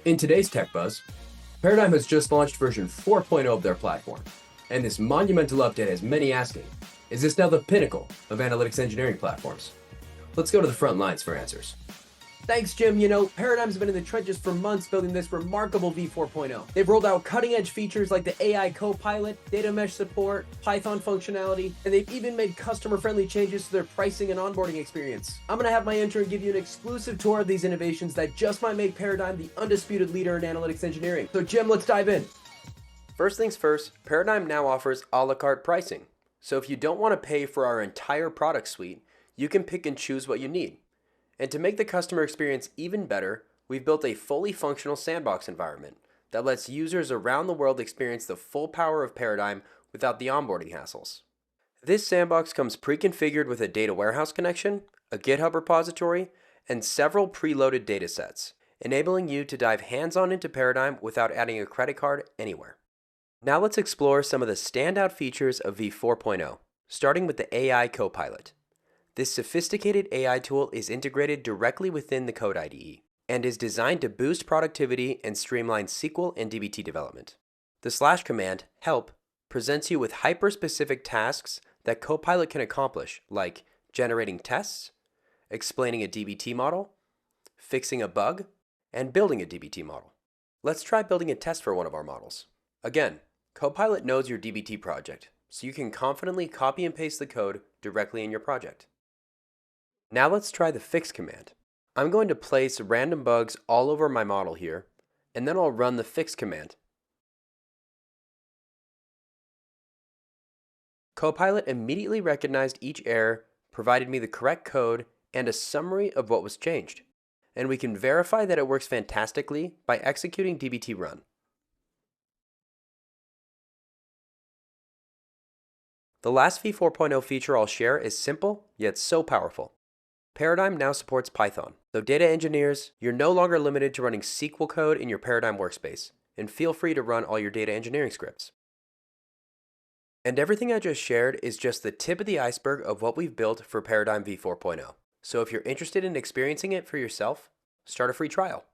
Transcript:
In today's Tech Buzz, Paradigm has just launched version 4.0 of their platform, and this monumental update has many asking, is this now the pinnacle of analytics engineering platforms? Let's go to the front lines for answers. Thanks, Jim. Paradigm's been in the trenches for months building this remarkable V4.0. They've rolled out cutting-edge features like the AI Copilot, data mesh support, Python functionality, and they've even made customer-friendly changes to their pricing and onboarding experience. I'm gonna have my intern give you an exclusive tour of these innovations that just might make Paradigm the undisputed leader in analytics engineering. So Jim, let's dive in. First things first, Paradigm now offers a la carte pricing. So if you don't want to pay for our entire product suite, you can pick and choose what you need. And to make the customer experience even better, we've built a fully functional sandbox environment that lets users around the world experience the full power of Paradigm without the onboarding hassles. This sandbox comes pre-configured with a data warehouse connection, a GitHub repository, and several preloaded datasets, enabling you to dive hands-on into Paradigm without adding a credit card anywhere. Now let's explore some of the standout features of V4.0, starting with the AI Copilot. This sophisticated AI tool is integrated directly within the Code IDE and is designed to boost productivity and streamline SQL and dbt development. The / command, help, presents you with hyper-specific tasks that Copilot can accomplish, like generating tests, explaining a dbt model, fixing a bug, and building a dbt model. Let's try building a test for one of our models. Again, Copilot knows your dbt project, so you can confidently copy and paste the code directly in your project. Now let's try the fix command. I'm going to place random bugs all over my model here, and then I'll run the fix command. Copilot immediately recognized each error, provided me the correct code, and a summary of what was changed. And we can verify that it works fantastically by executing dbt run. The last V4.0 feature I'll share is simple, yet so powerful. Paradigm now supports Python, so data engineers, you're no longer limited to running SQL code in your Paradigm workspace, and feel free to run all your data engineering scripts. And everything I just shared is just the tip of the iceberg of what we've built for Paradigm V4.0. So if you're interested in experiencing it for yourself, start a free trial.